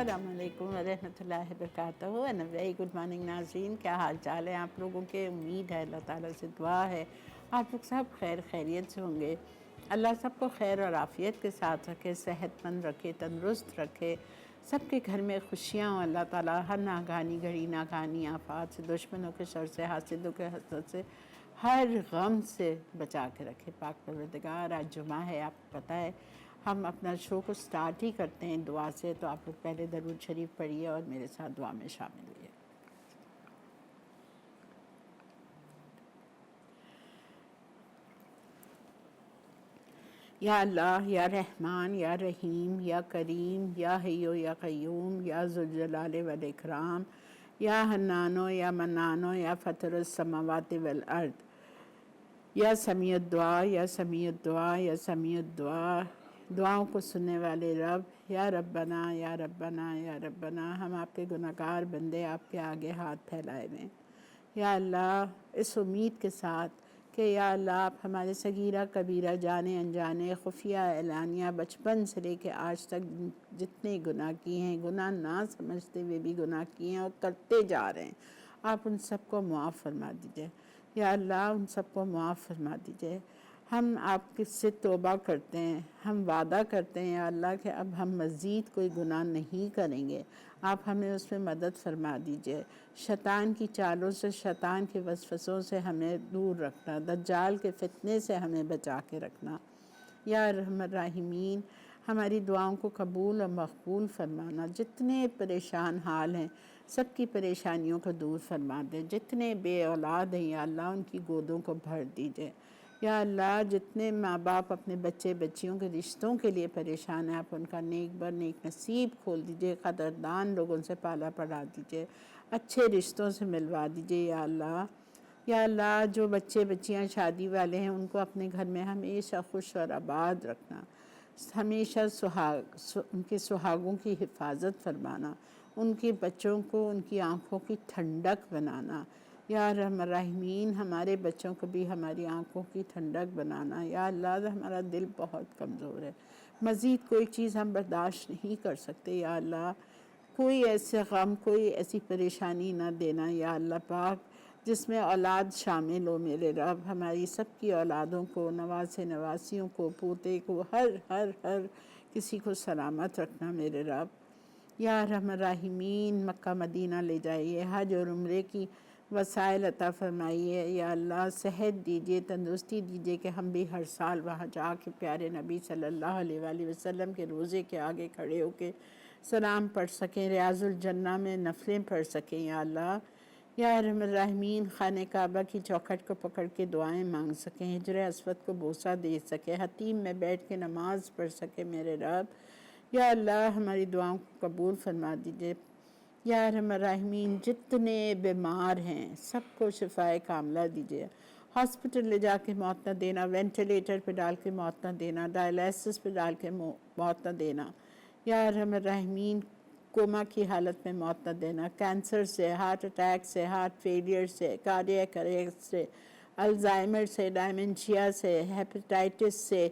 अस्सलाम वालेकुम व रहमतुल्लाहि व बरकातहू एंड वेरी गुड मॉर्निंग नाज़रीन। क्या हाल चाल है आप लोगों के? उम्मीद है, अल्लाह ताला से दुआ है आप लोग सब खैर खैरियत से होंगे। अल्लाह सबको खैर और आफ़ियत के साथ रखे, सेहतमंद रखे, तंदुरुस्त रखे, सबके घर में खुशियाँ हो। अल्लाह ताला हर नागानी घड़ी, नागानी आफात से, दुश्मनों के शर से, हासिदों के हसद से, हर गम से बचा के रखे। पाक परवरदिगार, आज जुमा है, आपको पता है हम अपना शो को स्टार्ट ही करते हैं दुआ से। तो आप लोग पहले दरूद शरीफ पढ़िए और मेरे साथ दुआ में शामिल हुए। या अल्लाह, या रहमान, या रहीम, या करीम, या हय्यो या क़य्यूम, या ज़ुल-जलाल वल इकराम, या हन्नानो या मन्नानो, या फ़ातिरुस समावाति वल अर्द, या समीउद दुआ, या समीउद दुआ, या समीउद दुआ, दुआओं को सुनने वाले रब। या रब्बना, या रब्बना, या रब्बना, हम आपके गुनहगार बंदे आपके आगे हाथ फैलाए हुए। या अल्लाह, इस उम्मीद के साथ कि या अल्लाह आप हमारे सगीरा कबीरा, जाने अनजाने, खुफिया एलानिया, बचपन से लेके आज तक जितने गुनाह किए हैं, गुनाह ना समझते हुए भी गुनाह किए हैं और करते जा रहे हैं, आप उन सबको मुआफ़ फरमा दीजिए। या अल्लाह, उन सबको मुआफ़ फरमा दीजिए। हम आपसे तौबा करते हैं, हम वादा करते हैं या अल्लाह कि अब हम मज़ीद कोई गुनाह नहीं करेंगे। आप हमें उसमें मदद फरमा दीजिए। शैतान की चालों से, शैतान के वसवसों से हमें दूर रखना, दज्जाल के फितने से हमें बचा के रखना। या रहमान राहिमीन, हमारी दुआओं को कबूल और मकबूल फरमाना। जितने परेशान हाल हैं, सबकी परेशानियों को दूर फरमा दे। जितने बे औलाद हैं या अल्लाह, उनकी गोदों को भर दीजिए। या अल्लाह, जितने माँ बाप अपने बच्चे बच्चियों के रिश्तों के लिए परेशान हैं, आप उनका नेक बर नेक नसीब खोल दीजिए। कदरदान लोगों से पाला पढ़ा दीजिए, अच्छे रिश्तों से मिलवा दीजिए। या अल्लाह, या अल्लाह, जो बच्चे बच्चियां शादी वाले हैं उनको अपने घर में हमेशा खुश और आबाद रखना, हमेशा उनके सुहागों की हिफाजत फरमाना, उनके बच्चों को उनकी आँखों की ठंडक बनाना। या रहमान राहिमीन, हमारे बच्चों को भी हमारी आँखों की ठंडक बनाना। या अल्लाह, हमारा दिल बहुत कमज़ोर है, मज़ीद कोई चीज़ हम बर्दाश्त नहीं कर सकते। या अल्लाह, कोई ऐसे गम, कोई ऐसी परेशानी ना देना या अल्लाह पाक जिसमें औलाद शामिल हो। मेरे रब, हमारी सबकी औलादों को, नवासे नवासियों को, पोते को, हर हर हर किसी को सलामत रखना मेरे रब। या रहमान राहिमीन, मक्का मदीना ले जाइए, हज और उम्रे की वसाइल अता फ़रमाइए। या अल्लाह, सेहत दीजिए, तंदुरुस्ती दीजिए कि हम भी हर साल वहाँ जाके प्यारे नबी सल्लल्लाहु अलैहि वसल्लम के रोज़े के आगे खड़े होके सलाम पढ़ सकें, रियाज़ुल जन्ना में नफ़लें पढ़ सकें। या अल्लाह, या रहमान राहिमीन, खाने काबा की चौखट को पकड़ के दुआएं मांग सकें, हिजर अस्वद को बोसा दे सकें, हतीम में बैठ के नमाज पढ़ सकें मेरे रब। या अल्लाह, हमारी दुआओं को कबूल फरमा दीजिए। या रहमान राहिमीन, जितने बीमार हैं सबको शिफाए कामला दीजिए। हॉस्पिटल ले जाके मौत न देना, वेंटिलेटर पे डाल के मौत न देना, डायलिसिस पे डाल के मौत न देना। या रहमान राहिमीन, कोमा की हालत में मौत न देना, कैंसर से, हार्ट अटैक से, हार्ट फेलियर से, कार्डियक अरेस्ट से, अल्जाइमर से, डायमेंशिया से, हेपेटाइटिस से,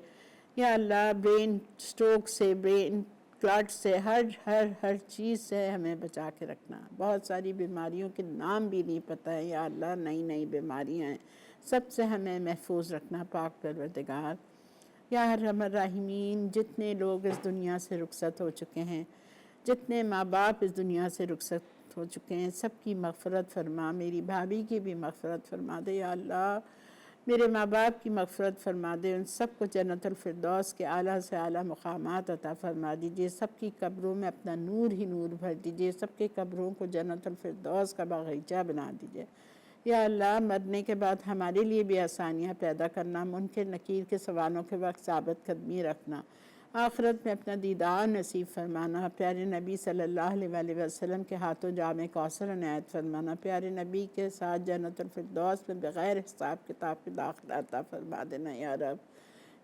या अल्लाह, ब्रेन स्ट्रोक से, ब्रेन क्लॉट से, हर चीज़ से हमें बचा के रखना। बहुत सारी बीमारियों के नाम भी नहीं पता है या अल्लाह, नई नई बीमारियां हैं, सबसे हमें महफूज रखना पाक परवरदिगार। या रहमान राहिमीन, जितने लोग इस दुनिया से रुखसत हो चुके हैं, जितने माँ बाप इस दुनिया से रुखसत हो चुके हैं, सबकी मग़फ़िरत फरमा, मेरी भाभी की भी मग़फ़िरत फरमा दे। या अल्लाह, मेरे माँ बाप की मग़फ़िरत फरमा दे, उन सबको जन्नतुल फ़िरदौस के आला से आला मक़ामात अता फ़रमा दीजिए। सबकी कब्रों में अपना नूर ही नूर भर दीजिए, सबके कब्रों को जन्नतुल फ़िरदौस का बाग़ीचा बना दीजिए। या अल्लाह, मरने के बाद हमारे लिए भी आसानियाँ पैदा करना, मुनकर नकीर के सवालों के वक्त साबित कदमी रखना, आखिरत में अपना दीदार नसीब फरमाना, प्यारे नबी सल्लल्लाहु अलैहि वसल्लम के हाथों जामे कौसर इनायत फरमाना, प्यारे नबी के साथ जन्नतुल फ़िरदौस में बग़ैर हिसाब किताब के दाखिला अता फरमा देना। या रब,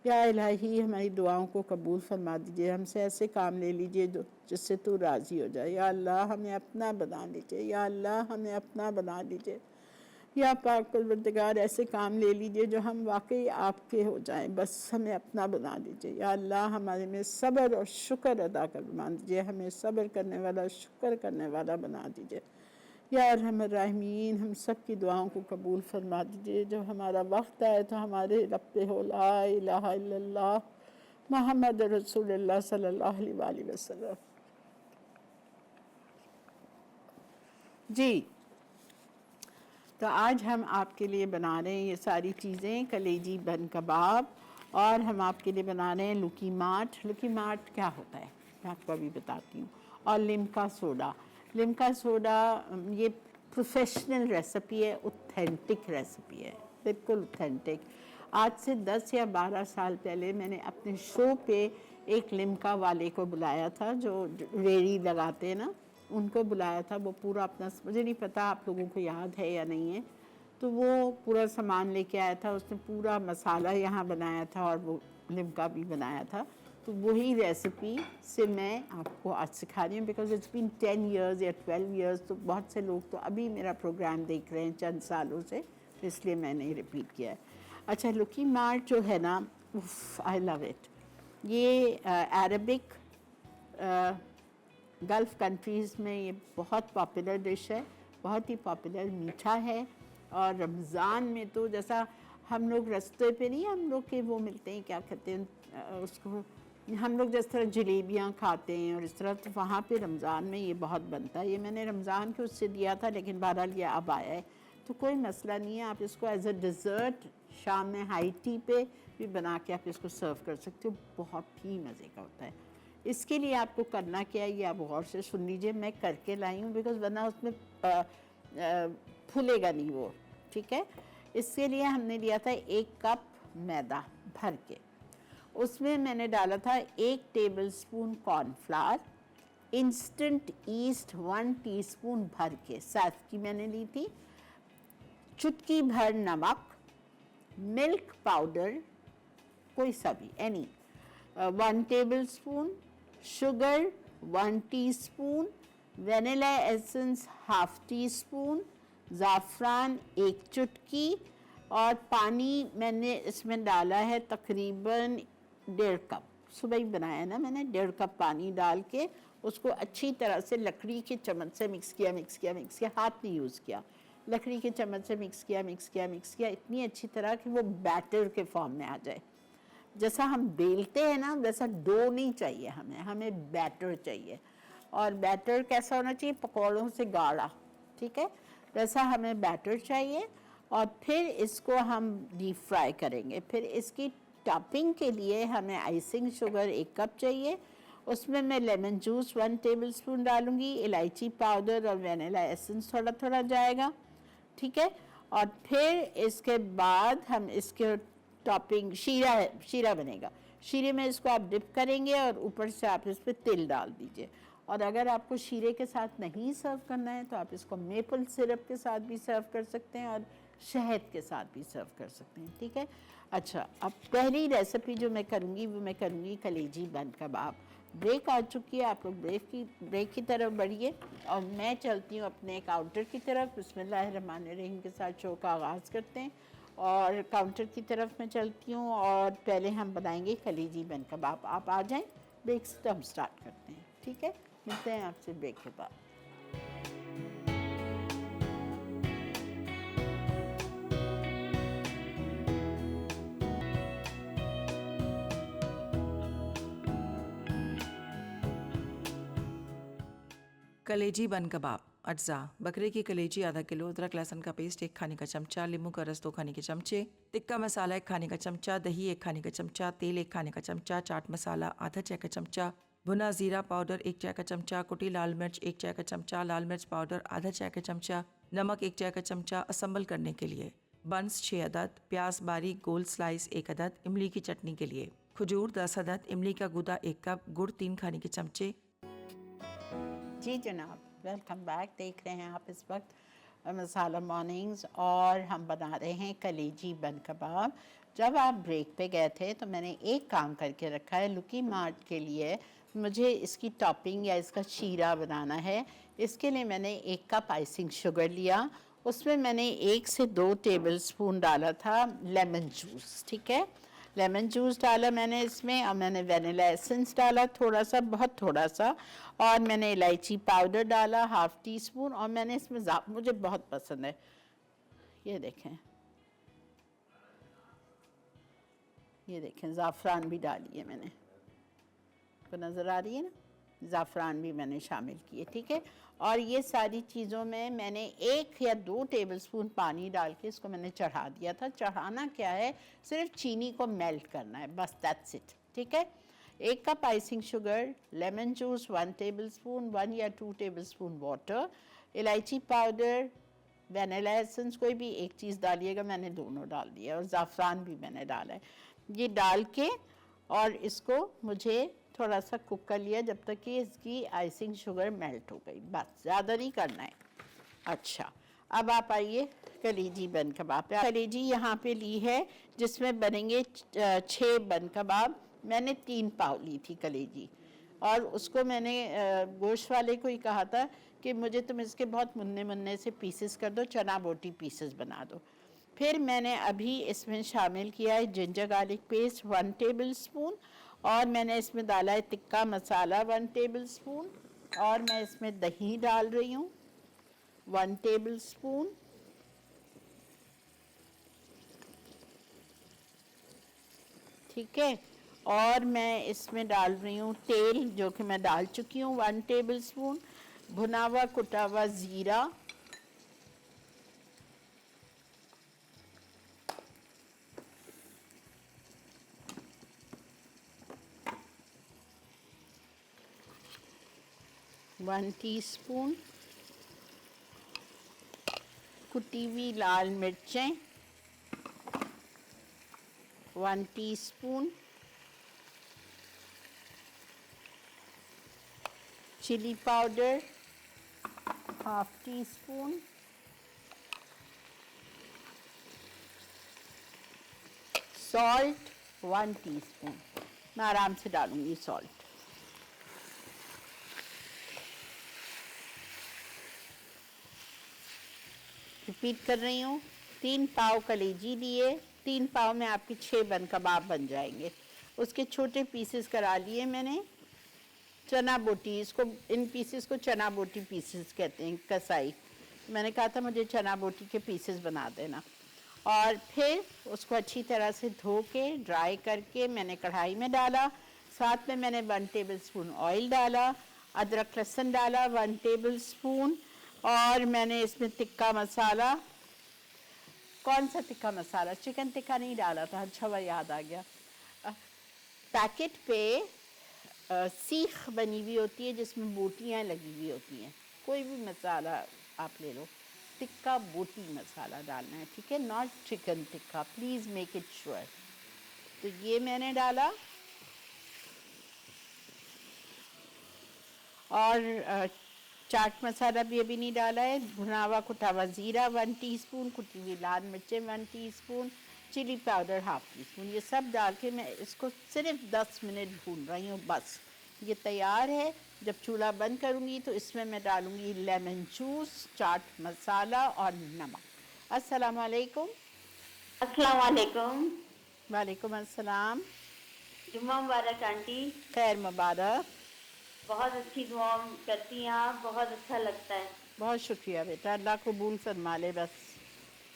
या इलाही, हमारी दुआओं को कबूल फरमा दीजिए, हमसे ऐसे काम ले लीजिए जो जिससे तू राज़ी हो जाए। या अल्लाह, हमें अपना बना लीजिए। या अल्लाह, हमें अपना बना लीजिए। या पाक परवरदिगार ऐसे काम ले लीजिए जो हम वाकई आपके हो जाएं, बस हमें अपना बना दीजिए। या अल्लाह हमारे में सब्र और शुक्र अदा कर बना दीजिए, हमें सब्र करने वाला, शुक्र करने वाला बना दीजिए। या अरहमर राहिमीन, हम सब की दुआओं को कबूल फरमा दीजिए। जब हमारा वक्त आए तो हमारे रब पे हो ला इलाहा इल्लल्लाह मोहम्मद रसूलुल्लाह सल्लल्लाहु अलैहि वसल्लम। जी, तो आज हम आपके लिए बना रहे हैं ये सारी चीज़ें, कलेजी बन कबाब, और हम आपके लिए बना रहे हैं लुकी माट। लुकी माट क्या होता है मैं आपको अभी बताती हूँ। और लिम्का सोडा, लिम्का सोडा ये प्रोफेशनल रेसिपी है, ऑथेंटिक रेसिपी है, बिल्कुल ऑथेंटिक। आज से 10 या 12 साल पहले मैंने अपने शो पे एक लिम्का वाले को बुलाया था, जो रेड़ी लगाते हैं ना, उनको बुलाया था। वो पूरा अपना, मुझे नहीं पता आप लोगों को याद है या नहीं है, तो वो पूरा सामान लेके आया था, उसने पूरा मसाला यहाँ बनाया था और वो लिम्का भी बनाया था। तो वही रेसिपी से मैं आपको आज सिखा रही हूँ, बिकॉज इट्स बीन 10 इयर्स या 12 इयर्स। तो बहुत से लोग तो अभी मेरा प्रोग्राम देख रहे हैं चंद सालों से, इसलिए मैंने रिपीट किया है। अच्छा, लुकी मार्ट जो है ना, आई लव इट। ये अरबिक गल्फ़ कंट्रीज़ में ये बहुत पॉपुलर डिश है, बहुत ही पॉपुलर, मीठा है। और रमज़ान में तो जैसा हम लोग रास्ते पे नहीं, हम लोग के वो मिलते हैं, क्या कहते हैं उसको, हम लोग जिस तरह जलेबियाँ खाते हैं और इस तरह, तो वहाँ पे रमज़ान में ये बहुत बनता है। ये मैंने रमज़ान के उससे दिया था, लेकिन बहरहाल ये अब आया है, तो कोई मसला नहीं है। आप इसको एज अ डिज़र्ट शाम में हाई टी पे भी बना के आप इसको सर्व कर सकते हो, बहुत ही मज़े का होता है। इसके लिए आपको करना क्या है, ये आप गौर से सुन लीजिए, मैं करके लाई हूँ, बिकॉज वरना उसमें फूलेगा नहीं वो, ठीक है। इसके लिए हमने लिया था 1 कप मैदा भर के, उसमें मैंने डाला था 1 tablespoon cornflour, instant east 1 teaspoon भर के साथ की मैंने ली थी, चुटकी भर नमक, मिल्क पाउडर कोई सा भी, any 1 tablespoon, sugar 1 teaspoon, vanilla essence 1/2 teaspoon, ज़ाफ़रान 1 चुटकी, और पानी मैंने इसमें डाला है तकरीबन 1.5 कप। सुबह ही बनाया ना मैंने, 1.5 कप पानी डाल के उसको अच्छी तरह से लकड़ी के चम्मच से मिक्स किया, हाथ नहीं यूज़ किया, लकड़ी के चम्मच से मिक्स किया इतनी अच्छी तरह कि वो बैटर के फॉर्म में आ जाए। जैसा हम बेलते हैं ना, वैसा डो नहीं चाहिए हमें बैटर चाहिए। और बैटर कैसा होना चाहिए, पकौड़ों से गाढ़ा, ठीक है, वैसा हमें बैटर चाहिए। और फिर इसको हम डीप फ्राई करेंगे। फिर इसकी टॉपिंग के लिए हमें आइसिंग शुगर 1 कप चाहिए, उसमें मैं लेमन जूस 1 टेबलस्पून डालूंगी, इलायची पाउडर और वेनिला एसेंस थोड़ा थोड़ा जाएगा, ठीक है। और फिर इसके बाद हम इसके टॉपिंग, शीरा बनेगा, शीरे में इसको आप डिप करेंगे और ऊपर से आप इस पर तिल डाल दीजिए। और अगर आपको शीरे के साथ नहीं सर्व करना है तो आप इसको मेपल सिरप के साथ भी सर्व कर सकते हैं और शहद के साथ भी सर्व कर सकते हैं, ठीक है। अच्छा, अब पहली रेसिपी जो मैं करूँगी वो मैं करूँगी कलेजी बन कबाब। ब्रेक आ चुकी है, आप लोग ब्रेक की तरफ बढ़िए और मैं चलती हूँ अपने काउंटर की तरफ। बिस्मिल्लाहिर्रहमानिर्रहीम के साथ शो का आगाज़ करते हैं और काउंटर की तरफ मैं चलती हूँ और पहले हम बनाएंगे कलेजी बन कबाब। आप आ जाएं, ब्रेक से तो हम स्टार्ट करते हैं, ठीक है। मिलते हैं आपसे ब्रेक के बाद। कलेजी बन कबाब। अज्जा: बकरे की कलेजी आधा किलो, अदरक लहसुन का पेस्ट 1 खाने का चमचा, नींबू का रस 2 खाने के चमचे, टिक्का मसाला 1 खाने का चमचा, दही 1 खाने का चमचा, तेल 1 खाने का चमचा, चाट मसाला आधा चाय का चमचा, भुना जीरा पाउडर 1 चाय का चमचा, कुटी लाल मिर्च 1 चाय का चमचा, लाल मिर्च पाउडर आधा चाय का चमचा, नमक 1 चाय का चमचा। असम्बल करने के लिए बंस 6 अदद, प्याज बारीक गोल स्लाइस 1 अदद, इमली की चटनी के लिए खजूर 10 अदद, इमली का गूदा 1 कप, गुड़ 3 खाने के चमचे। जी जनाब, वेलकम बैक। देख रहे हैं आप इस वक्त मसाला मॉर्निंग्स और हम बना रहे हैं कलेजी बन कबाब। जब आप ब्रेक पे गए थे तो मैंने एक काम करके रखा है लुकी मार्ट के लिए, मुझे इसकी टॉपिंग या इसका शीरा बनाना है। इसके लिए मैंने 1 कप आइसिंग शुगर लिया, उसमें मैंने 1 से 2 टेबलस्पून डाला था लेमन जूस, ठीक है। लेमन जूस डाला मैंने इसमें, और मैंने वनीला एसेंस डाला थोड़ा सा, बहुत थोड़ा सा, और मैंने इलायची पाउडर डाला 1/2 टीस्पून, और मैंने इसमें मुझे बहुत पसंद है, ये देखें, ये देखें ज़ाफ़रान भी डाली है मैंने, को नज़र आ रही है ना, ज़ाफ़रान भी मैंने शामिल किए, ठीक है। और ये सारी चीज़ों में मैंने 1 या 2 टेबलस्पून पानी डाल के इसको मैंने चढ़ा दिया था। चढ़ाना क्या है, सिर्फ चीनी को मेल्ट करना है, बस दैट्स इट, ठीक है। 1 cup icing sugar, lemon juice 1 tablespoon, 1 या 2 टेबलस्पून वाटर, इलायची पाउडर, वनीला एसेंस, कोई भी एक चीज़ डालिएगा, मैंने दोनों डाल दिया, और ज़ाफ़रान भी मैंने डाला है। ये डाल के और इसको मुझे थोड़ा सा कुक कर लिया जब तक कि इसकी आइसिंग शुगर मेल्ट हो गई, बस, ज़्यादा नहीं करना है। अच्छा, अब आप आइए कलेजी बन कबाब पे। कलेजी यहाँ पे ली है जिसमें बनेंगे 6 बन कबाब। मैंने 3 पाव ली थी कलेजी, और उसको मैंने गोश्त वाले को ही कहा था कि मुझे तुम इसके बहुत मुन्ने मुन्ने से पीसेस कर दो, चना बोटी पीसेस बना दो। फिर मैंने अभी इसमें शामिल किया है जिंजर गार्लिक पेस्ट 1 टेबलस्पून, और मैंने इसमें डाला है टिक्का मसाला 1 टेबलस्पून, और मैं इसमें दही डाल रही हूँ 1 टेबलस्पून, ठीक है। और मैं इसमें डाल रही हूँ तेल, जो कि मैं डाल चुकी हूँ 1 टेबलस्पून, भुना हुआ कुटा हुआ ज़ीरा, वन टीस्पून, कुटी हुई लाल मिर्चें 1 teaspoon, chilli powder 1/2 teaspoon, salt 1 teaspoon. मैं आराम से डालूंगी सॉल्ट। रिपीट कर रही हूँ, 3 पाव कलेजी लिए, 3 पाव में आपके 6 बन कबाब बन जाएंगे। उसके छोटे पीसेस करा लिए मैंने। चना बोटी, इसको, इन पीसेस को चना बोटी पीसेस कहते हैं, कसाई। मैंने कहा था मुझे चना बोटी के पीसेस बना देना। और फिर उसको अच्छी तरह से धो के ड्राई करके मैंने कढ़ाई में डाला। साथ में मैंने 1 टेबलस्पून ऑयल डाला, अदरक लहसुन डाला 1 टेबलस्पून, और मैंने इसमें टिक्का मसाला, कौन सा टिक्का मसाला, चिकन टिक्का नहीं डाला था, अच्छा वह याद आ गया। पैकेट पे सीख बनी हुई होती है जिसमें बोटियाँ लगी हुई होती हैं, कोई भी मसाला आप ले लो, टिक्का बोटी मसाला डालना है, ठीक है, not chicken tikka, please make it sure. तो ये मैंने डाला, और चाट मसाला भी अभी नहीं डाला है। भुना हुआ कुटा हुआ ज़ीरा 1 टीस्पून, कुटी हुई लाल मिर्चें 1 टीस्पून, चिली पाउडर 1/2 टीस्पून, ये सब डाल के मैं इसको सिर्फ 10 मिनट भून रही हूँ, बस। ये तैयार है। जब चूल्हा बंद करूँगी तो इसमें मैं डालूँगी लेमन जूस, चाट मसाला और नमक। अस्सलाम वालेकुम। अस्सलाम वालेकुम। वालेकुम अस्सलाम। जुम्मा मुबारक आंटी। खैर मुबारक। बहुत अच्छी दुआ करती हैं आप, बहुत अच्छा लगता है। बहुत शुक्रिया बेटा, अल्लाह कबूल फरमा ले बस।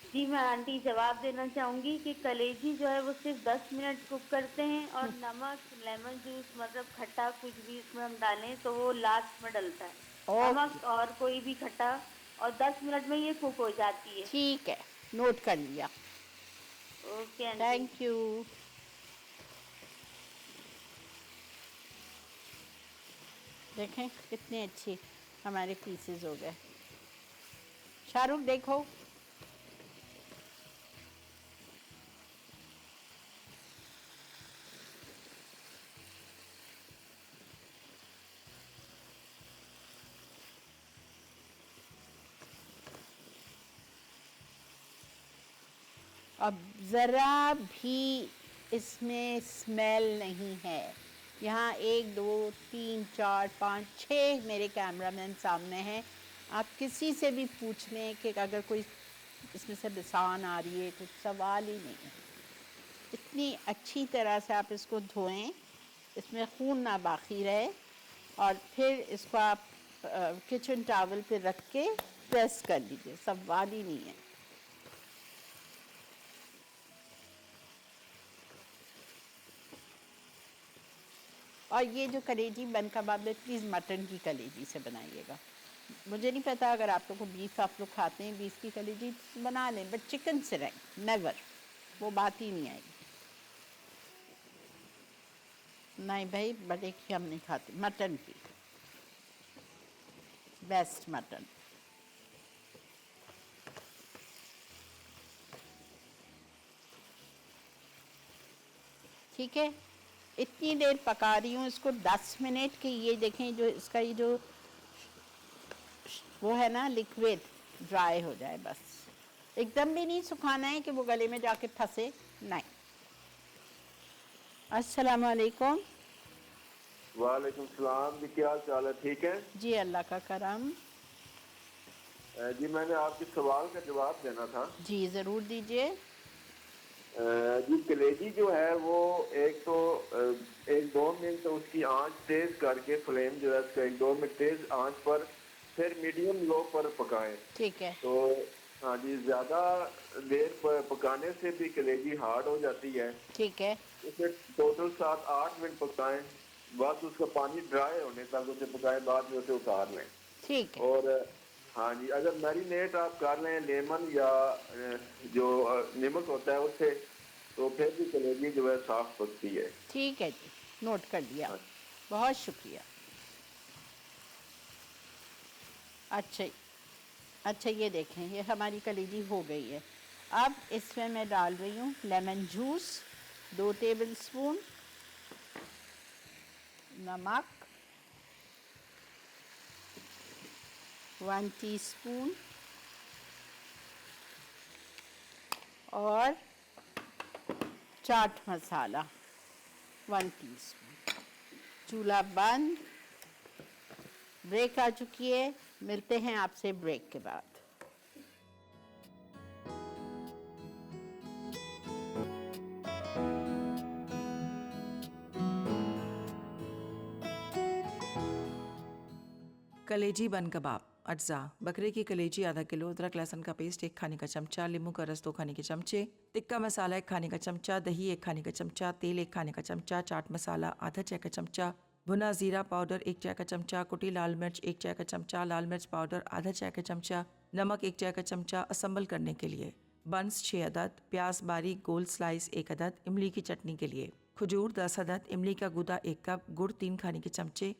जी, मैं आंटी जवाब देना चाहूँगी कि कलेजी जो है वो सिर्फ 10 मिनट कुक करते हैं, और नमक, लेमन जूस, मतलब खट्टा कुछ भी इसमें हम डालें तो वो लास्ट में डलता है, नमक और कोई भी खट्टा, और 10 मिनट में ये कुक हो जाती है। ठीक है, नोट कर लिया। Okay aunty, thank you. देखें कितने अच्छे हमारे पीसेस हो गए। शाहरुख देखो, अब ज़रा भी इसमें स्मेल नहीं है। यहाँ 1 2 3 4 5 6 मेरे कैमरामैन सामने हैं। आप किसी से भी पूछ लें कि अगर कोई इसमें से बिसान आ रही है, कुछ सवाल ही नहीं है। इतनी अच्छी तरह से आप इसको धोएं, इसमें खून ना बाकी रहे, और फिर इसको आप किचन टॉवल पे रख के प्रेस कर लीजिए, सवाल ही नहीं है। और ये जो कलेजी बन कबाब है, प्लीज़ मटन की कलेजी से बनाइएगा। मुझे नहीं पता, अगर आप लोग को बीफ, आप लोग खाते हैं बीफ की कलेजी बना लें, बट चिकन से रहे नेवर, वो बात ही नहीं आएगी। नहीं भाई, बड़े की हम नहीं खाते, मटन की, बेस्ट मटन। ठीक है, इतनी देर पका रही हूँ इसको, 10 मिनट की। ये देखें, जो इसका ये जो वो है ना लिक्विड, ड्राई हो जाए बस। एकदम भी नहीं सुखाना है कि वो गले में जाके फंसे, नहीं। अस्सलाम वालेकुम। वालेकुम सलाम जी, क्या हाल चाल है? ठीक है जी, अल्लाह का करम। जी, मैंने आपके सवाल का जवाब देना था। जी ज़रूर दीजिए। जी, कलेजी जो है वो एक 2 मिनट उसकी आंच तेज करके, फ्लेम जो है उसका 1-2 मिनट तेज आंच पर, फिर मीडियम लो पर पकाएं। ठीक है। तो हाँ जी, ज्यादा देर पकाने से भी कलेजी हार्ड हो जाती है। ठीक है। उसे टोटल 7-8 मिनट पकाएं, बस उसका पानी ड्राई होने तक उसे पकाएं, बाद में उसे उतार लें। ठीक है। और हाँ जी, अगर मैरिनेट आप कर लें लेमन या जो नमक होता है उससे, तो फिर भी कलेजी जो है साफ पकती है। ठीक है जी, नोट कर लिया, हाँ। बहुत शुक्रिया। अच्छा, अच्छा ये देखें, ये हमारी कलेजी हो गई है। अब इसमें मैं डाल रही हूँ लेमन जूस, 2 टेबल स्पून, नमक 1 टीस्पून, और चाट मसाला 1 टीस्पून। चूल्हा बंद। ब्रेक आ चुकी है, मिलते हैं आपसे ब्रेक के बाद। कलेजी बन कबाब। अज्जा: बकरे की कलेजी आधा किलो, अदरक लहसुन का पेस्ट 1 खाने का चमचा, नींबू का रस 2 खाने के चमचे, टिक्का मसाला 1 खाने का चमचा, दही 1 खाने का चमचा, तेल 1 खाने का चमचा, चाट मसाला आधा चाय का चमचा, भुना जीरा पाउडर 1 चाय का चमचा, कुटी लाल मिर्च 1 चाय का चमचा, लाल मिर्च पाउडर आधा चाय का चमचा, नमक 1 चाय का चमचा। असम्बल करने के लिए: बंस 6 अदद, प्याज बारीक गोल स्लाइस 1 अदद, इमली की चटनी के लिए खजूर 10 अदद, इमली का गूदा 1 कप, गुड़ 3 खाने के चमचे।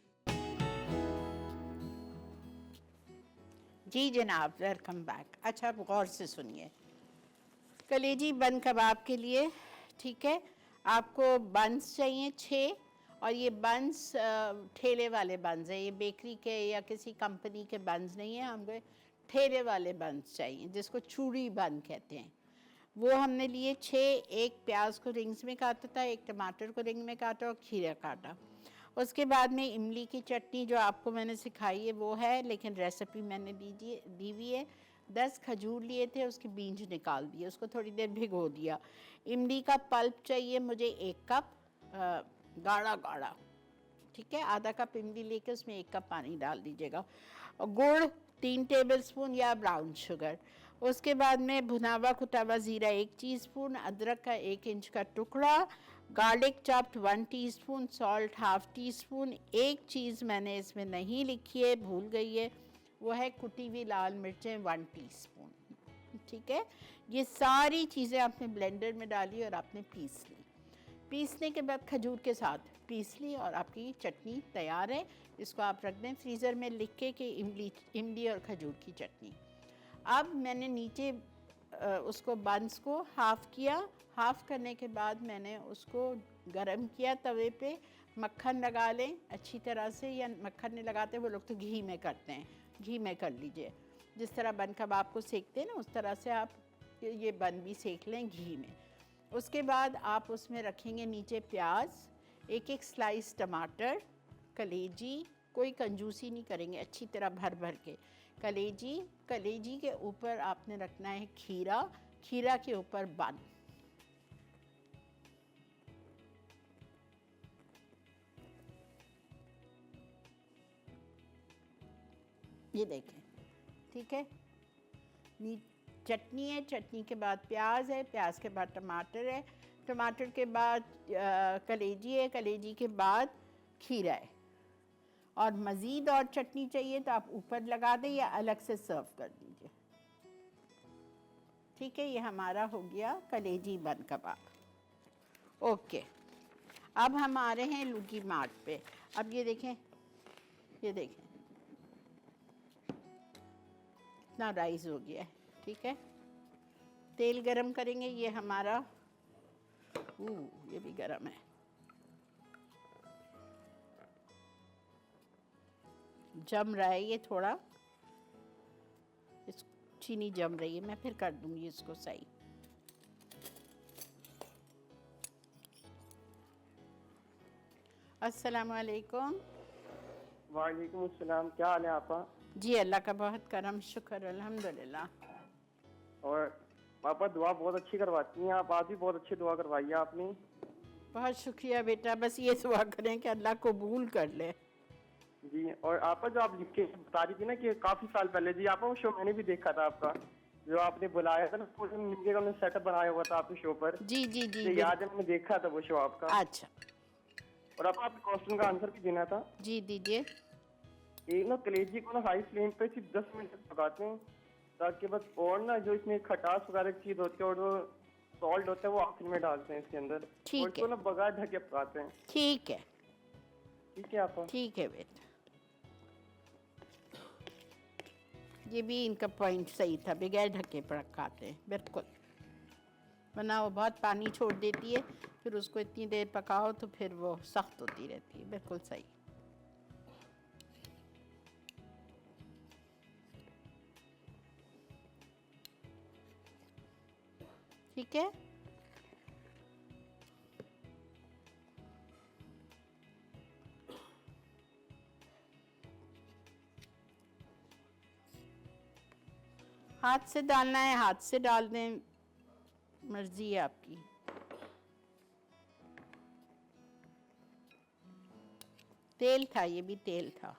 जी जनाब, वेलकम बैक। अच्छा, आप गौर से सुनिए, कलेजी बन कबाब के लिए, ठीक है, आपको बंस चाहिए 6, और ये बंस ठेले वाले बंस हैं, ये बेकरी के या किसी कंपनी के बंस नहीं है, हमको ठेले वाले बंस चाहिए, जिसको चूड़ी बन कहते हैं। वो हमने लिए 6। एक प्याज को रिंग्स में काटा था, एक टमाटर को रिंग में काटा, और खीरा काटा। उसके बाद में इमली की चटनी जो आपको मैंने सिखाई है वो है, लेकिन रेसिपी मैंने दी हुई है। 10 खजूर लिए थे, उसके बीज निकाल दिए, उसको थोड़ी देर भिगो दिया। इमली का पल्प चाहिए मुझे 1 कप, गाढ़ा गाढ़ा, ठीक है। आधा कप इमली लेके उसमें 1 कप पानी डाल दीजिएगा, और गुड़ 3 टेबल स्पून या ब्राउन शुगर। उसके बाद में भुना हुआ कुटा हुआ ज़ीरा 1 टीस्पून, अदरक का 1 इंच का टुकड़ा, garlic chopped 1 teaspoon, salt 1/2 teaspoon. एक चीज़ मैंने इसमें नहीं लिखी है, भूल गई है, वो है कुटी हुई लाल मिर्चें 1 टीस्पून, ठीक है। ये सारी चीज़ें आपने ब्लेंडर में डाली और आपने पीस ली। पीसने के बाद खजूर के साथ पीस ली और आपकी चटनी तैयार है। इसको आप रख दें फ्रीज़र में लिख के कि इमली और खजूर की चटनी। अब मैंने नीचे उसको बंस को हाफ़ किया। हाफ़ करने के बाद मैंने उसको गरम किया तवे पे। मक्खन लगा लें अच्छी तरह से, या मक्खन नहीं लगाते वो लोग तो घी में करते हैं, घी में कर लीजिए। जिस तरह बन कबाब को सेकते हैं ना, उस तरह से आप ये बन भी सेक लें घी में। उसके बाद आप उसमें रखेंगे नीचे प्याज, 1-1 स्लाइस टमाटर, कलेजी, कोई कंजूसी नहीं करेंगे, अच्छी तरह भर भर के, कलेजी, कलेजी के ऊपर आपने रखना है खीरा, खीरा के ऊपर बन। ये देखें, ठीक है। चटनी है, चटनी के बाद प्याज है, प्याज के बाद टमाटर है, टमाटर के बाद कलेजी है, कलेजी के बाद खीरा है। और मज़ीद और चटनी चाहिए तो आप ऊपर लगा दें या अलग से सर्व कर दीजिए। ठीक है, ये हमारा हो गया कलेजी बन कबाब। ओके, अब हम आ रहे हैं लुगी मार्ट पे। अब ये देखें, ये देखें कितना राइस हो गया है। ठीक है, तेल गरम करेंगे। ये हमारा ये भी गरम है। जम रहा है ये थोड़ा, इस चीनी जम रही है। मैं फिर कर दूंगी इसको सही। अस्सलाम वालेकुम। वालेकुम अस्सलाम, क्या हाल है आपका? जी अल्लाह का बहुत करम, शुक्र अल्हम्दुलिल्लाह। और पापा दुआ बहुत अच्छी करवाती हैं आप। आज भी बहुत अच्छी दुआ करवाई है आपने। बहुत शुक्रिया बेटा, बस ये दुआ करें कि अल्लाह कबूल कर ले। जी, और आपा जो आप लिख के बता रही थी ना कि काफी साल पहले, जी आपा वो शो मैंने भी देखा था आपका, जो आपने बुलाया था ना, पूरे मिलके हमने सेटअप बनाया हुआ था आपके शो पर। जी जी जी, तो याद है, मैंने देखा था वो शो आपका। अच्छा, और आपा आपके क्वेश्चन का आंसर भी देना था। जी दीजिए। एक ना कलेजी को ना हाई फ्लेम पे सिर्फ 10 मिनट तक पकाते हैं, ताकि बस, और ना जो इसमें खटास वगैरह की चीज होती है और वो सॉल्ट होता है वो आखिर में डालते हैं इसके अंदर। ठीक और इसको है। ना बगैर ढके पकाते हैं। ठीक है, ठीक है आपा। ठीक है बेटा, ये भी इनका पॉइंट सही था, बगैर ढके पकाते हैं, बिल्कुल। वरना वो बहुत पानी छोड़ देती है, फिर उसको इतनी देर पकाओ तो फिर वो सख्त होती रहती है। बिल्कुल सही। ठीक है, हाथ से डालना है, हाथ से डाल दें, मर्जी है आपकी। तेल था, ये भी तेल था।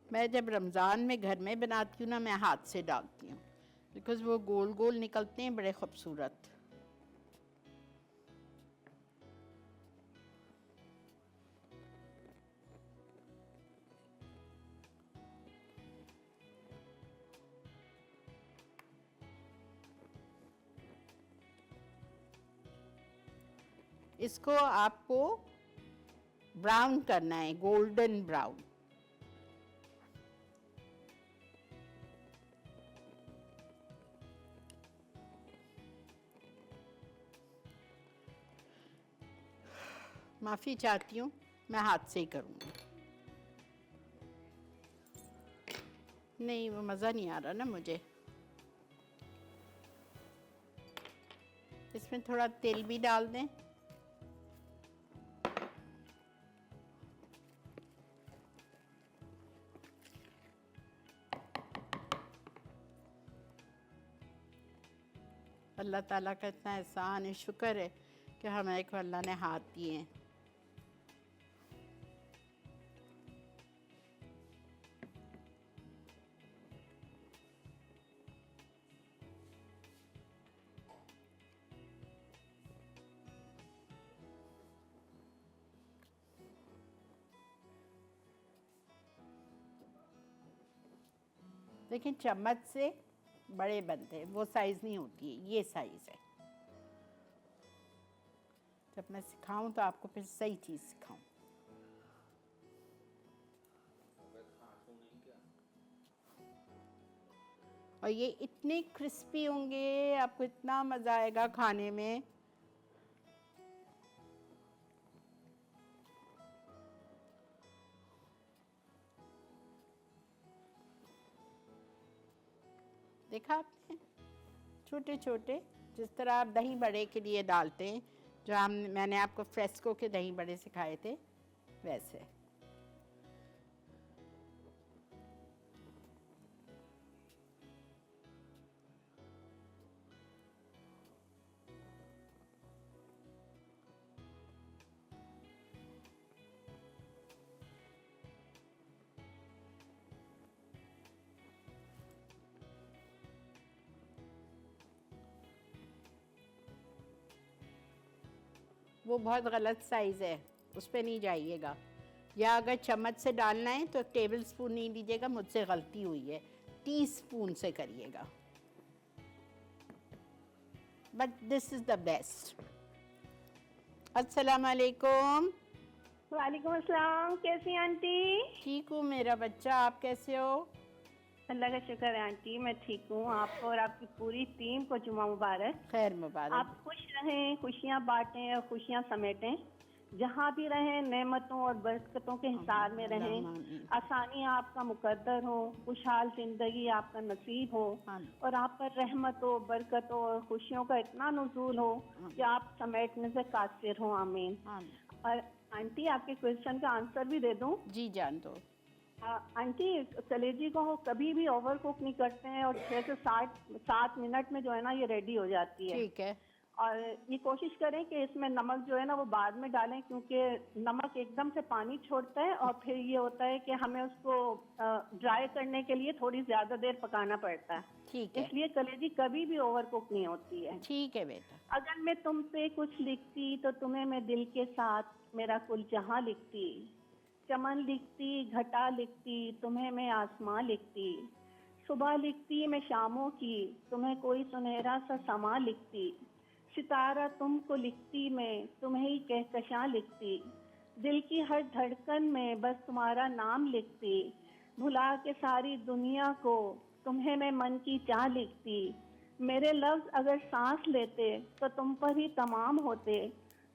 मैं जब रमज़ान में घर में बनाती हूँ ना, मैं हाथ से डालती हूँ, बिकॉज़ वो गोल गोल निकलते हैं, बड़े खूबसूरत। इसको आपको ब्राउन करना है, गोल्डन ब्राउन। माफ़ी चाहती हूँ, मैं हाथ से ही करूँगी। नहीं, वो मज़ा नहीं आ रहा ना मुझे। इसमें थोड़ा तेल भी डाल दें। अल्लाह ताला का इतना एहसान है, शुक्र है कि हमें को अल्लाह ने हाथ दिए हैं। लेकिन चम्मच से बड़े बनते हैं, वो साइज़ नहीं होती है, ये साइज़ है। जब मैं सिखाऊं तो आपको फिर सही चीज़ सिखाऊं। और ये इतने क्रिस्पी होंगे, आपको इतना मज़ा आएगा खाने में। देखा आपने, छोटे छोटे, जिस तरह आप दही बड़े के लिए डालते हैं, जो मैंने आपको फ्रेस्को के दही बड़े सिखाए थे, वैसे। वो बहुत गलत साइज़ है, उस पर नहीं जाइएगा। या अगर चम्मच से डालना है तो टेबल स्पून नहीं लीजिएगा, मुझसे गलती हुई है, टीस्पून से करिएगा। But this is the best. अस्सलाम वालेकुम। वालेकुम अस्सलाम। कैसी हैं आंटी? ठीक हूँ मेरा बच्चा, आप कैसे हो? अल्लाह का शुक्र है आंटी, मैं ठीक हूँ। आपको और आपकी पूरी टीम को जुमा मुबारक। खैर मुबारक। आप खुश रहें, खुशियाँ बांटें और खुशियाँ समेटें। जहाँ भी रहें नेमतों और बरकतों के हिसार में रहें। आसानी आपका मुकद्दर हो, खुशहाल जिंदगी आपका नसीब हो और आप पर रहमत हो, बरकत हो और खुशियों का इतना नुज़ूल हो कि आप समेटने से कासिर हो। आमीन। और आंटी आपके क्वेश्चन का आंसर भी दे दूं? जी जान दो। आंटी, कलेजी को कभी भी ओवर कुक नहीं करते हैं और 6 से 7 मिनट में जो है ना ये रेडी हो जाती है। ठीक है। और ये कोशिश करें कि इसमें नमक जो है ना वो बाद में डालें, क्योंकि नमक एकदम से पानी छोड़ता है और फिर ये होता है कि हमें उसको ड्राई करने के लिए थोड़ी ज्यादा देर पकाना पड़ता है। ठीक है। इसलिए कलेजी कभी भी ओवर कुक नहीं होती है। ठीक है बेटा। अगर मैं तुम पे कुछ लिखती तो तुम्हें मैं दिल के साथ मेरा कुल जहां लिखती। चमन लिखती, घटा लिखती, तुम्हें मैं आसमां लिखती। सुबह लिखती मैं शामों की, तुम्हें कोई सुनहरा सा समा लिखती। सितारा तुमको लिखती मैं, तुम्हें ही कहकशां लिखती। दिल की हर धड़कन में बस तुम्हारा नाम लिखती। भुला के सारी दुनिया को तुम्हें मैं मन की चाह लिखती। मेरे लफ्ज अगर सांस लेते तो तुम पर ही तमाम होते।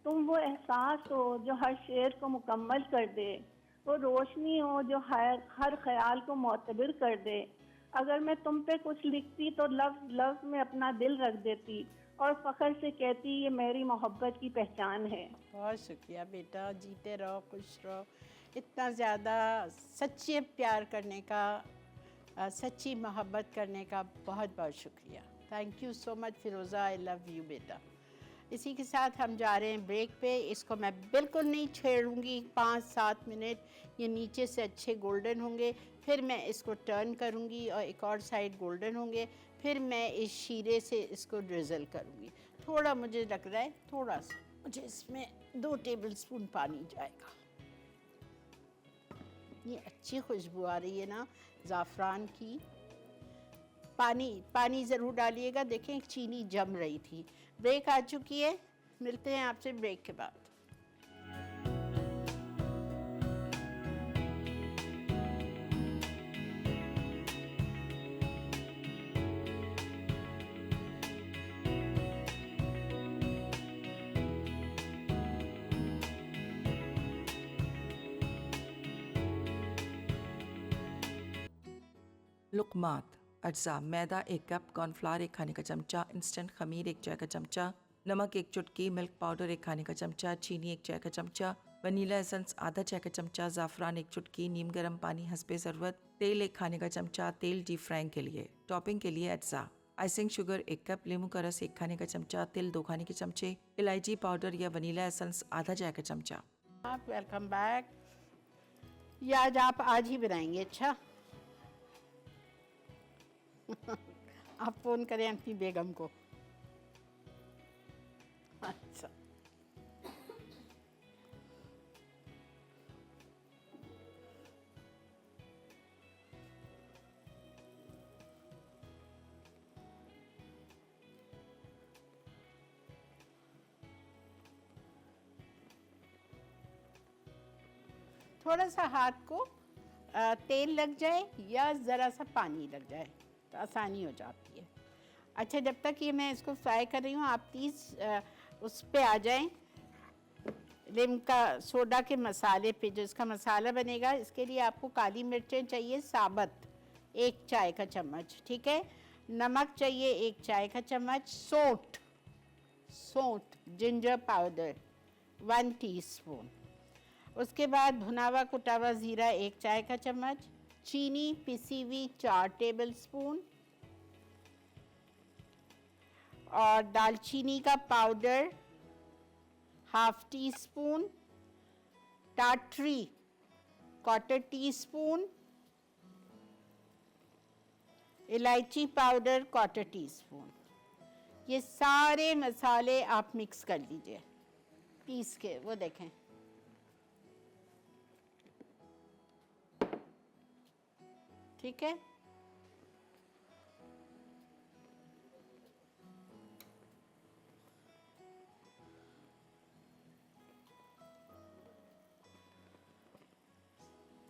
तुम वो एहसास हो जो हर शेर को मुकम्मल कर दे, वो रोशनी हो जो हर ख्याल को मोतबिर कर दे। अगर मैं तुम पे कुछ लिखती तो लफ्ज लफ्ज में अपना दिल रख देती और फख्र से कहती ये मेरी मोहब्बत की पहचान है। बहुत शुक्रिया बेटा, जीते रहो, खुश रहो। इतना ज़्यादा सच्चे प्यार करने का, सच्ची मोहब्बत करने का बहुत बहुत शुक्रिया। Thank you so much Firoza, I love you बेटा। इसी के साथ हम जा रहे हैं ब्रेक पे। इसको मैं बिल्कुल नहीं छेड़ूंगी, 5-7 मिनट ये नीचे से अच्छे गोल्डन होंगे, फिर मैं इसको टर्न करूंगी और एक और साइड गोल्डन होंगे, फिर मैं इस शीरे से इसको ड्रिज़ल करूंगी। थोड़ा मुझे लग रहा है, थोड़ा सा मुझे इसमें 2 टेबलस्पून पानी जाएगा। ये अच्छी खुशबू आ रही है ना ज़ाफ़रान की। पानी ज़रूर डालिएगा। देखें चीनी जम रही थी। ब्रेक आ चुकी है, मिलते हैं आपसे ब्रेक के बाद। लुकमात अज्जा: मैदा 1 कप, कॉर्नफ्लावर 1 खाने का चमचा, इंस्टेंट खमीर 1 चाय का चमचा, नमक 1 चुटकी, मिल्क पाउडर 1 खाने का चमचा, चीनी 1 चाय का चमचा, वनीला एसेंस आधा चाय का चमचा, ज़ाफ़रान 1 चुटकी, नीम गर्म पानी हस्बे ज़रूरत, तेल 1 खाने का चमचा, तेल डीप फ्राइंग के लिए। टॉपिंग के लिए अज्जा: आइसिंग शुगर 1 कप, नींबू का रस 1 खाने का चमचा, तिल 2 खाने के चमचे, इलायची पाउडर या वनीला एसेंस आधा चाय का चमचा। आप वेलकम बैक। ये आज ही बनाएंगे? अच्छा आप फ़ोन करें अपनी बेगम को। अच्छा थोड़ा सा हाथ को तेल लग जाए या ज़रा सा पानी लग जाए तो आसानी हो जाती है। अच्छा, जब तक ये मैं इसको फ्राई कर रही हूँ, आप प्लीज़ उस पे आ जाएं, लिम्का सोडा के मसाले पे। जो इसका मसाला बनेगा, इसके लिए आपको काली मिर्चें चाहिए साबुत 1 चाय का चम्मच, ठीक है। नमक चाहिए 1 चाय का चम्मच। सौंठ जिंजर पाउडर 1 टीस्पून। उसके बाद भुना हुआ कुटा हुआ ज़ीरा 1 चाय का चम्मच। चीनी पिसी हुई 4 टेबल स्पून। और दालचीनी का पाउडर 1/2 टीस्पून। टाटरी 1/4 टीस्पून। इलायची पाउडर 1/4 टीस्पून। ये सारे मसाले आप मिक्स कर लीजिए पीस के, वो देखें। ठीक है,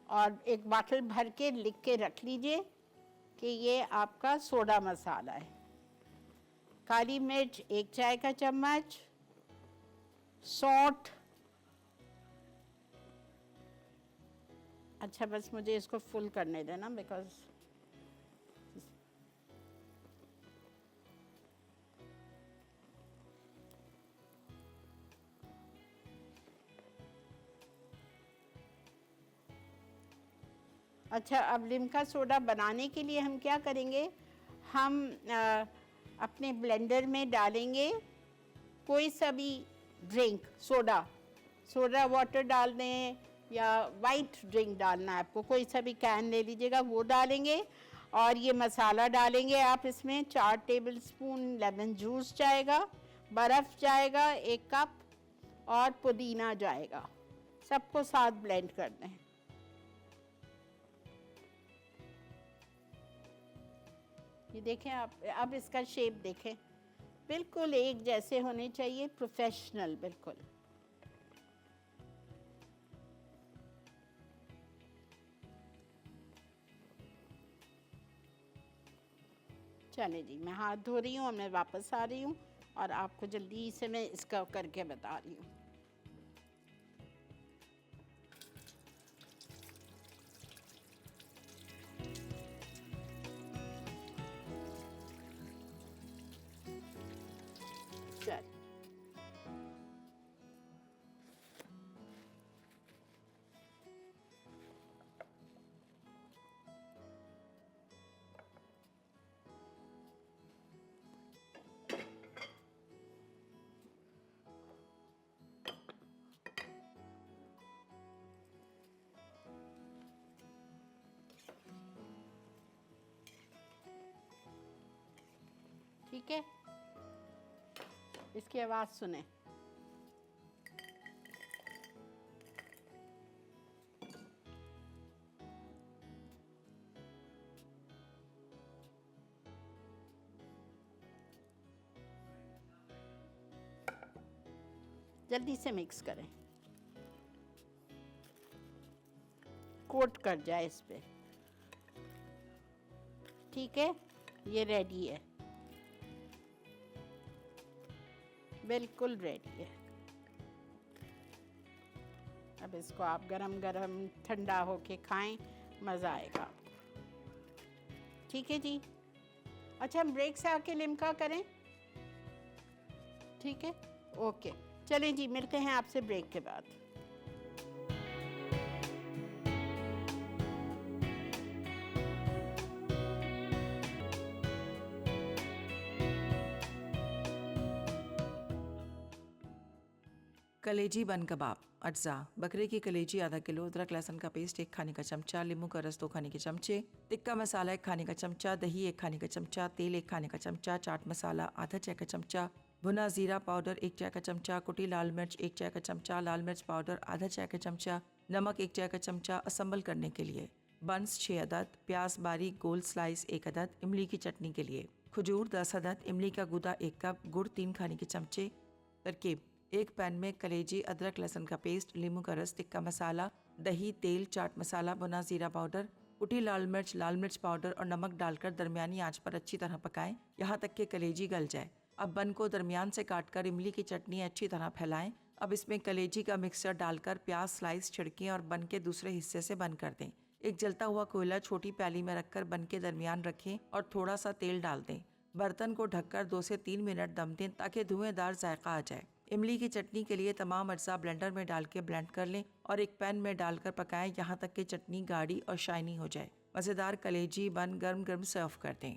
और एक बाटल भर के लिख के रख लीजिए कि ये आपका सोडा मसाला है। काली मिर्च 1 चाय का चम्मच। सौंठ, अच्छा बस मुझे इसको फुल करने देना, बिकॉज अच्छा, अब लिम्का सोडा बनाने के लिए हम क्या करेंगे, हम अपने ब्लेंडर में डालेंगे कोई सा भी ड्रिंक, सोडा वाटर डाल दें या वाइट ड्रिंक डालना है आपको, कोई सा भी कैन ले लीजिएगा, वो डालेंगे। और ये मसाला डालेंगे आप इसमें। 4 टेबल स्पून लेमन जूस जाएगा, बर्फ़ जाएगा 1 कप, और पुदीना जाएगा। सबको साथ ब्लेंड कर दें। ये देखें आप, अब इसका शेप देखें, बिल्कुल एक जैसे होने चाहिए, प्रोफेशनल बिल्कुल। चले जी, मैं हाथ धो रही हूँ और मैं वापस आ रही हूँ और आपको जल्दी से मैं इसका करके बता रही हूँ। चल, ठीक है, इसकी आवाज़ सुने। जल्दी से मिक्स करें, कोट कर जाए इस पे। ठीक है, ये रेडी है, बिल्कुल रेडी है। अब इसको आप गरम गरम ठंडा होके खाएं, मज़ा आएगा। ठीक है जी। अच्छा, हम ब्रेक से आके लिम्का करें, ठीक है, ओके। चलें जी, मिलते हैं आपसे ब्रेक के बाद। कलेजी बन कबाब, अज्जा, बकरे की कलेजी आधा किलो, अदरक लहसुन का पेस्ट 1 खाने का चमचा, नींबू का रस 2 खाने के चमचे, टिक्का मसाला 1 खाने का चमचा, दही 1 खाने का चमचा, तेल 1 खाने का चमचा, चाट मसाला आधा चाय का चमचा, भुना जीरा पाउडर 1 चाय का चमचा, कुटी लाल मिर्च 1 चाय का चमचा, लाल मिर्च पाउडर आधा चाय का चमचा, नमक 1 चाय का चमचा। असम्बल करने के लिए बंस 6 अदद, प्याज बारीक गोल स्लाइस 1 अदद, इमली की चटनी के लिए खजूर 10 अदद, इमली का गूदा 1 कप, गुड़ 3 खाने के चमचे। तरकीब: एक पैन में कलेजी, अदरक लहसुन का पेस्ट, नींबू का रस, टिक्का मसाला, दही, तेल, चाट मसाला, भुना जीरा पाउडर, कुटी लाल मिर्च पाउडर और नमक डालकर दरमियानी आंच पर अच्छी तरह पकाएं, यहाँ तक कि कलेजी गल जाए। अब बन को दरमियान से काटकर इमली की चटनी अच्छी तरह फैलाएं। अब इसमें कलेजी का मिक्सचर डालकर प्याज स्लाइस छिड़कें और बन के दूसरे हिस्से से बंद कर दें। एक जलता हुआ कोयला छोटी प्याली में रखकर बन के दरमियान रखें और थोड़ा सा तेल डाल दें। बर्तन को ढककर 2 से 3 मिनट दम दें ताकि धुएंदार जायका आ जाए। इमली की चटनी के लिए तमाम अज्जा ब्लेंडर में डाल के ब्लेंड कर लें और एक पैन में डालकर पकाएं यहाँ तक कि चटनी गाढ़ी और शाइनी हो जाए। मज़ेदार कलेजी बन गर्म गर्म सर्व कर दें।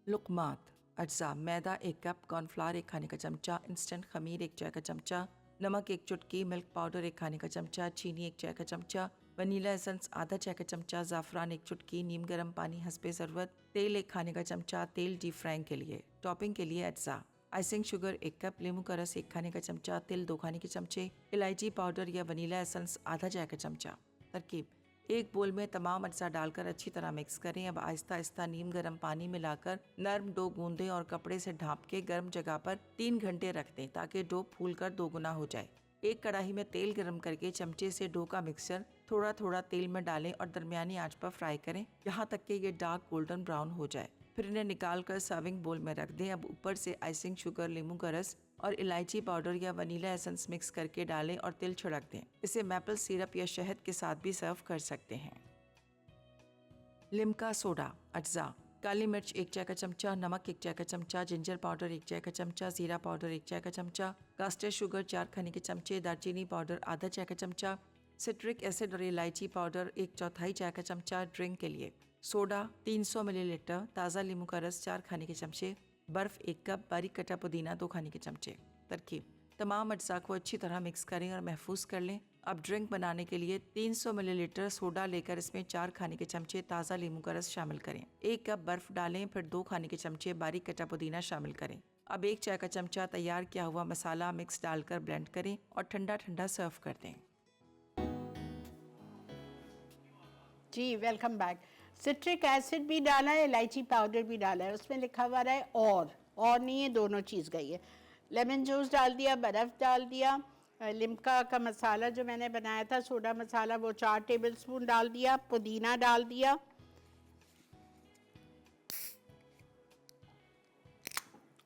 लुकमात अज्जा: मैदा 1 कप, कॉर्नफ्लावर 1 खाने का चमचा, इंस्टेंट खमीर 1 चाय का चमचा, नमक 1 चुटकी, मिल्क पाउडर 1 खाने का चमचा, चीनी 1 चाय का चमचा, वनीला एसेंस आधा चाय का चमचा, ज़ाफ़रान 1 चुटकी, नीम गर्म पानी हस्बे ज़रूरत, तेल 1 खाने का चमचा, तेल डीप फ्राइंग के लिए। टॉपिंग के लिए अज्जा: आइसिंग शुगर 1 कप, नींबू का रस 1 खाने का चमचा, तिल 2 खाने के चमचे, इलायची पाउडर या वनीला एसेंस आधा चाय का चमचा। तरकीब: एक बोल में तमाम अज्जा डालकर अच्छी तरह मिक्स करें। अब आहिस्ता आहिस्ता नीम गर्म पानी मिलाकर नरम डो गूंदें और कपड़े से ढांप के गर्म जगह पर 3 घंटे रख दें ताकि डो फूलकर 2 गुना हो जाए। एक कढ़ाई में तेल गर्म करके चमचे से डो का मिक्सचर थोड़ा थोड़ा तेल में डालें और दरमियानी आंच पर फ्राई करें यहाँ तक कि ये डार्क गोल्डन ब्राउन हो जाए। फिर इन्हें निकाल कर सर्विंग बोल में रख दें। अब ऊपर से आइसिंग शुगर, नींबू का रस और इलायची पाउडर या वनीला एसेंस मिक्स करके डालें और तिल छिड़क दें। इसे मैपल सिरप या शहद के साथ भी सर्व कर सकते हैं। लिम्का सोडा अज्जा: काली मिर्च 1 चाय का चमचा, नमक 1 चाय का चमचा, जिंजर पाउडर 1 चाय का चमचा, जीरा पाउडर 1 चाय का चमचा, कास्टर शुगर 4 खाने के चमचे, दालचीनी पाउडर आधा चाय का चमचा, सिट्रिक एसिड और इलायची पाउडर 1/4 चाय का चमचा। ड्रिंक के लिए सोडा 300 मिलीलीटर, ताज़ा नींबू का रस 4 खाने के चमचे, बर्फ़ 1 कप, बारीक कटा पुदीना 2 खाने के चमचे। तरकीब: तमाम अज्जा को अच्छी तरह मिक्स करें और महफूज कर लें। अब ड्रिंक बनाने के लिए 300 मिलीलीटर सोडा लेकर इसमें 4 खाने के चमचे ताज़ा नींबू का रस शामिल करें। 1 कप बर्फ़ डालें, फिर 2 खाने के चमचे बारीक कटा पुदीना शामिल करें। अब 1 चाय का चमचा तैयार किया हुआ मसाला मिक्स डालकर ब्लेंड करें और ठंडा ठंडा सर्व कर दें। जी वेलकम बैक। सिट्रिक एसिड भी डाला है, इलायची पाउडर भी डाला है, उसमें लिखा हुआ है और नहीं है, दोनों चीज़ गई है। लेमन जूस डाल दिया, बर्फ़ डाल दिया, लिम्का का मसाला जो मैंने बनाया था सोडा मसाला वो 4 टेबलस्पून डाल दिया, पुदीना डाल दिया,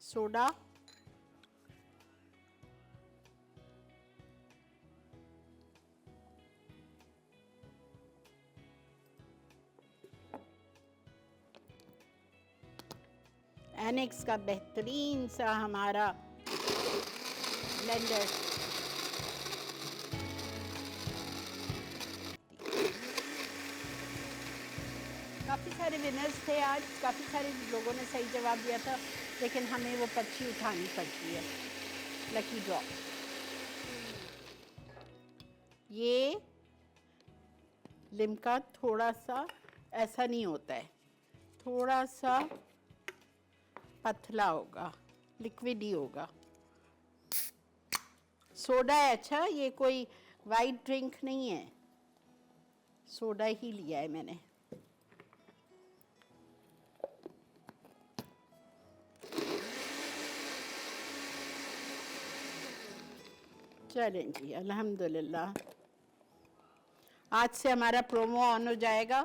सोडा, एनेक्स का बेहतरीन सा हमारा ब्लेंडर। काफ़ी सारे विनर्स थे आज, काफ़ी सारे लोगों ने सही जवाब दिया था, लेकिन हमें वो पर्ची उठानी पड़ती है, लकी ड्रॉ। ये लिम्का थोड़ा सा ऐसा नहीं होता है, थोड़ा सा पतला होगा, लिक्विड ही होगा। सोडा है, अच्छा ये कोई वाइट ड्रिंक नहीं है, सोडा ही लिया है मैंने। चलें जी, अल्हम्दुलिल्लाह। आज से हमारा प्रोमो ऑन हो जाएगा,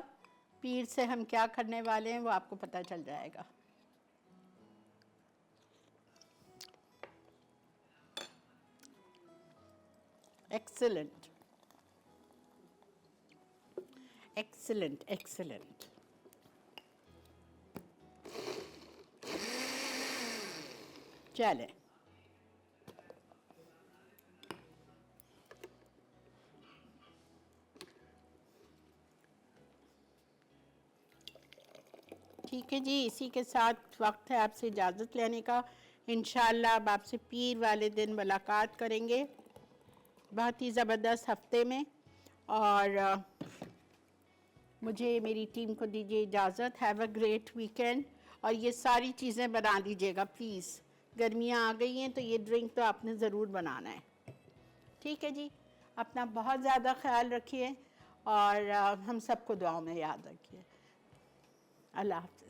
पीर से हम क्या करने वाले हैं वो आपको पता चल जाएगा। Excellent, excellent, excellent. चलें, ठीक है जी, इसी के साथ वक्त है आपसे इजाज़त लेने का। इंशाअल्लाह अब आपसे पीर वाले दिन मुलाकात करेंगे, बहुत ही ज़बरदस्त हफ्ते में। और मुझे मेरी टीम को दीजिए इजाज़त। Have a great weekend. और ये सारी चीज़ें बना लीजिएगा प्लीज़, गर्मियाँ आ गई हैं तो ये ड्रिंक तो आपने ज़रूर बनाना है। ठीक है जी, अपना बहुत ज़्यादा ख्याल रखिए और हम सबको दुआओं में याद रखिए। अल्लाह हाफ़िज़।